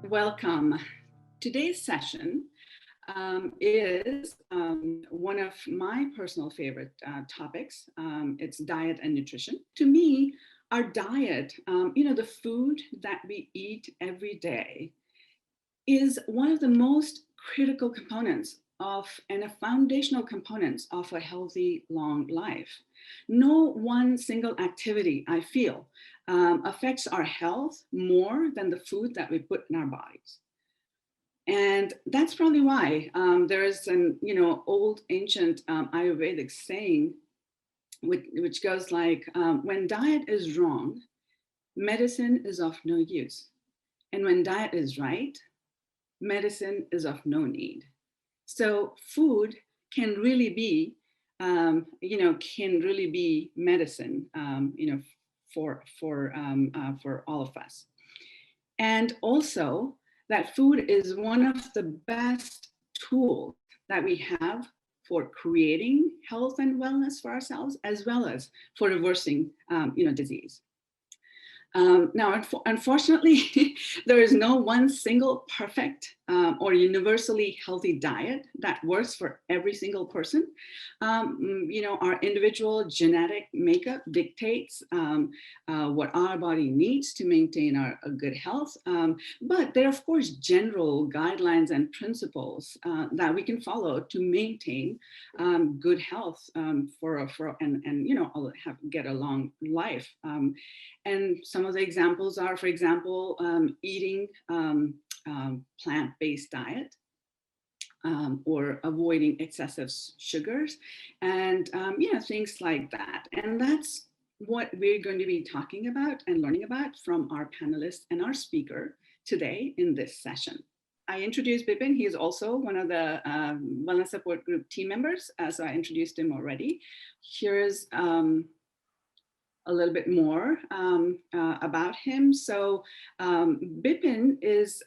Welcome. Today's session is one of my personal favorite topics. It's diet and nutrition. To me, our diet, the food that we eat every day, is one of the most critical components of and a foundational components of a healthy long life. No one single activity, I feel, affects our health more than the food that we put in our bodies. And that's probably why there is an old ancient Ayurvedic saying, which goes like, when diet is wrong, medicine is of no use. And when diet is right, medicine is of no need. So food can really be, medicine, for all of us. And also that food is one of the best tools that we have for creating health and wellness for ourselves, as well as for reversing, disease. Now, unfortunately, there is no one single perfect or universally healthy diet that works for every single person. Our individual genetic makeup dictates what our body needs to maintain our good health. But there are, of course, general guidelines and principles that we can follow to maintain good health get a long life. And some of the examples are, for example, eating plant-based diet, or avoiding excessive sugars, and things like that. And that's what we're going to be talking about and learning about from our panelists and our speaker today in this session. I introduced Bipin. He is also one of the Wellness Support Group team members, so I introduced him already. Here's a little bit more about him. So Bipin is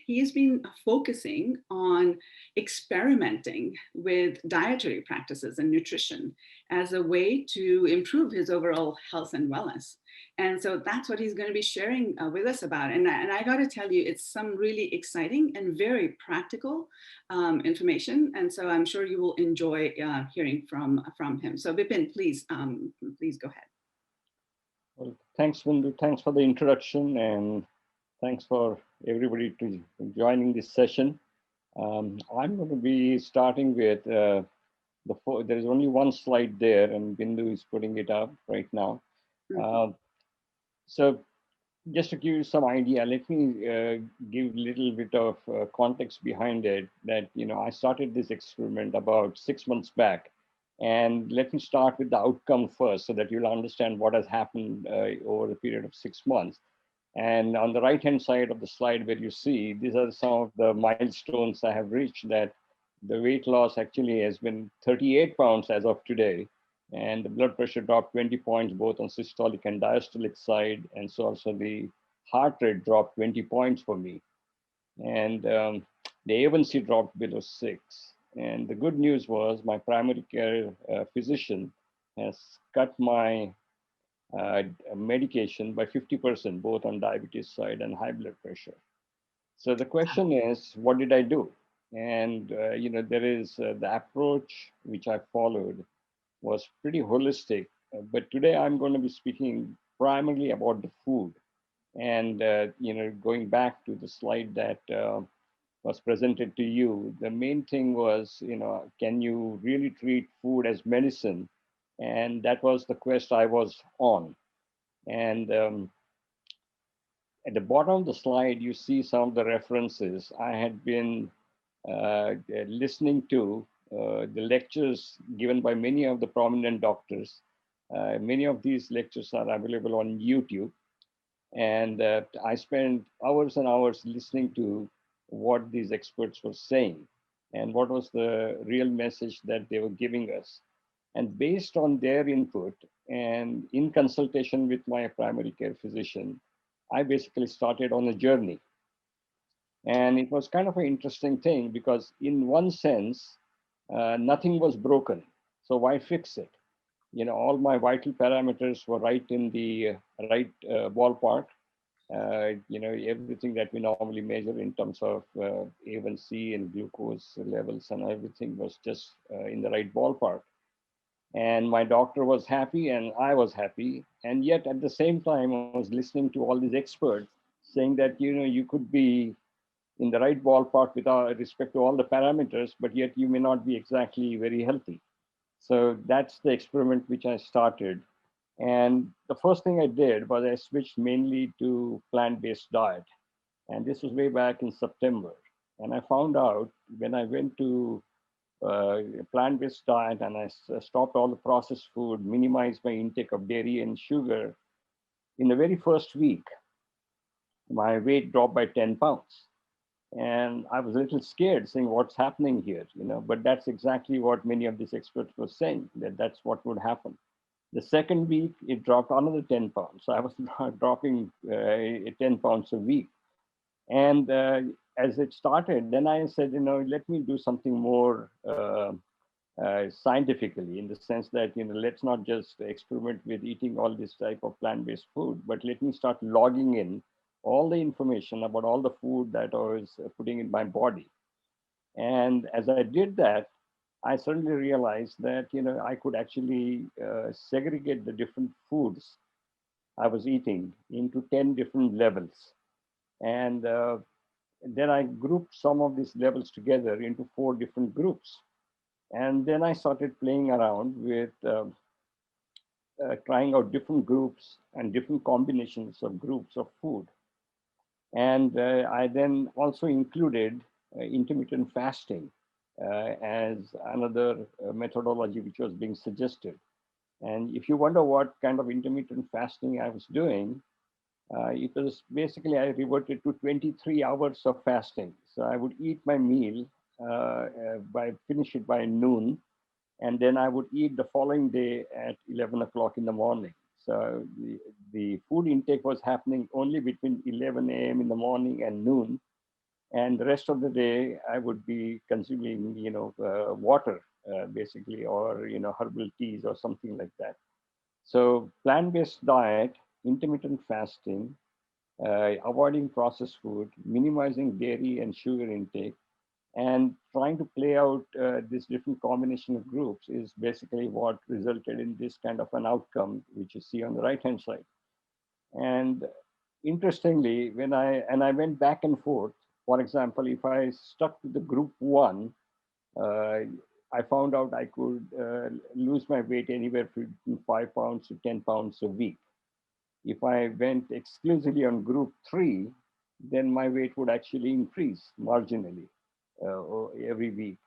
he's been focusing on experimenting with dietary practices and nutrition as a way to improve his overall health and wellness. And so that's what he's going to be sharing with us about. And I got to tell you, it's some really exciting and very practical information. And so I'm sure you will enjoy hearing from him. So Bipin, please go ahead. Well, thanks, Bindu. Thanks for the introduction, and thanks for everybody to joining this session. I'm going to be starting with there is only one slide there, and Bindu is putting it up right now. Mm-hmm. So just to give you some idea, let me give a little bit of context behind it. That I started this experiment about 6 months back. And let me start with the outcome first so that you'll understand what has happened over the period of 6 months. And on the right-hand side of the slide where you see, these are some of the milestones I have reached, that the weight loss actually has been 38 pounds as of today. And the blood pressure dropped 20 points, both on systolic and diastolic side. And so also the heart rate dropped 20 points for me. And the A1C dropped below 6. And the good news was my primary care physician has cut my medication by 50%, both on diabetes side and high blood pressure. So the question is, what did I do? And, there is the approach which I followed was pretty holistic. But today I'm going to be speaking primarily about the food. And, going back to the slide that was presented to you, the main thing was, can you really treat food as medicine? And that was the quest I was on. And at the bottom of the slide, you see some of the references. I had been listening to the lectures given by many of the prominent doctors. Many of these lectures are available on YouTube. And I spent hours and hours listening to what these experts were saying and what was the real message that they were giving us. And based on their input and in consultation with my primary care physician, I basically started on a journey. And it was kind of an interesting thing because in one sense, nothing was broken. So why fix it? All my vital parameters were right in the right ballpark. everything that we normally measure in terms of A1C and glucose levels and everything was just in the right ballpark. And my doctor was happy and I was happy. And yet at the same time, I was listening to all these experts saying that, you could be in the right ballpark with respect to all the parameters, but yet you may not be exactly very healthy. So that's the experiment which I started. And the first thing I did was I switched mainly to plant-based diet. And this was way back in September. And I found out when I went to a plant-based diet and I stopped all the processed food, minimized my intake of dairy and sugar, in the very first week, my weight dropped by 10 pounds. And I was a little scared saying, what's happening here? But that's exactly what many of these experts were saying, that that's what would happen. The second week, it dropped another 10 pounds. So I was dropping 10 pounds a week. And as it started, then I said, let me do something more scientifically, in the sense that, let's not just experiment with eating all this type of plant-based food, but let me start logging in all the information about all the food that I was putting in my body. And as I did that, I suddenly realized that, I could actually segregate the different foods I was eating into 10 different levels. And then I grouped some of these levels together into 4 different groups. And then I started playing around with trying out different groups and different combinations of groups of food. And I then also included intermittent fasting as another methodology which was being suggested. And if you wonder what kind of intermittent fasting I was doing, it was basically I reverted to 23 hours of fasting. So I would eat my meal finish it by noon, and then I would eat the following day at 11 o'clock in the morning. So the food intake was happening only between 11 a.m. in the morning and noon, and the rest of the day I would be consuming, water basically, or herbal teas or something like that. So plant-based diet, intermittent fasting, avoiding processed food, minimizing dairy and sugar intake, and trying to play out this different combination of groups is basically what resulted in this kind of an outcome, which you see on the right-hand side. And interestingly, I went back and forth, for example, if I stuck to the group one, uh, I found out I could lose my weight anywhere from 5 pounds to 10 pounds a week. If I went exclusively on group three, then my weight would actually increase marginally every week.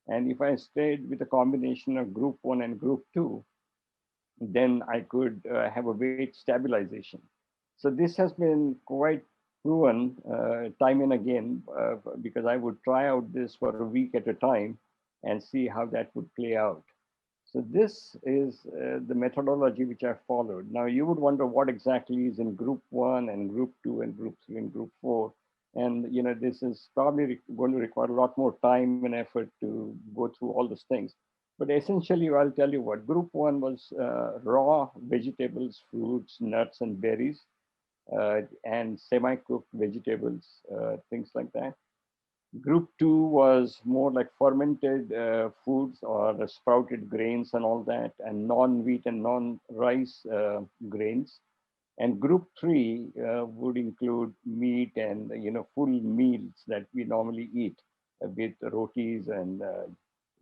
And if I stayed with a combination of group one and group two, then I could have a weight stabilization. So this has been quite proven time and again, because I would try out this for a week at a time and see how that would play out. So this is the methodology which I followed. Now you would wonder what exactly is in group one and group two and group three and group four. And this is probably going to require a lot more time and effort to go through all those things. But essentially, I'll tell you what, group one was raw vegetables, fruits, nuts, and berries, and semi-cooked vegetables, things like that. Group two was more like fermented foods or sprouted grains and all that, and non-wheat and non-rice grains. And group three would include meat and full meals that we normally eat with rotis and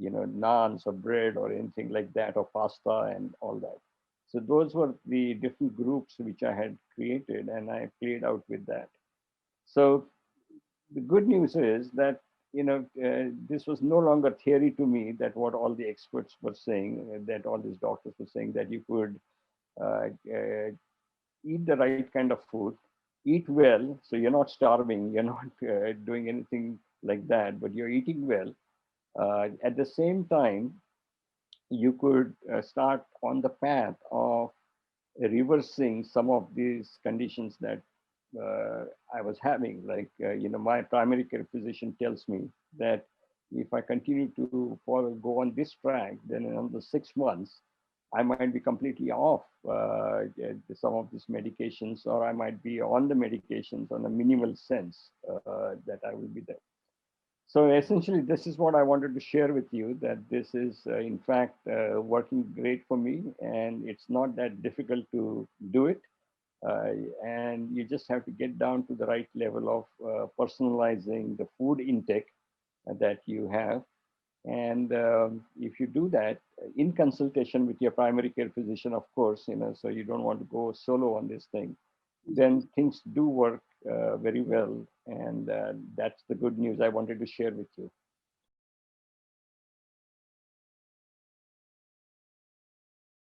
naans or bread or anything like that, or pasta and all that. So those were the different groups which I had created, and I played out with that. So the good news is that this was no longer theory to me, that what all the experts were saying, that all these doctors were saying, that you could uh, uh, eat the right kind of food, eat well, so you're not starving, you're not doing anything like that, but you're eating well. At the same time, you could start on the path of reversing some of these conditions that uh, I was having. Like, my primary care physician tells me that if I continue to go on this track, then in another 6 months, I might be completely off some of these medications, or I might be on the medications on a minimal sense that I will be there. So essentially, this is what I wanted to share with you, that this is, in fact, working great for me, and it's not that difficult to do it. Uh, and you just have to get down to the right level of personalizing the food intake that you have. And if you do that in consultation with your primary care physician, of course, so you don't want to go solo on this thing, then things do work very well. And that's the good news I wanted to share with you.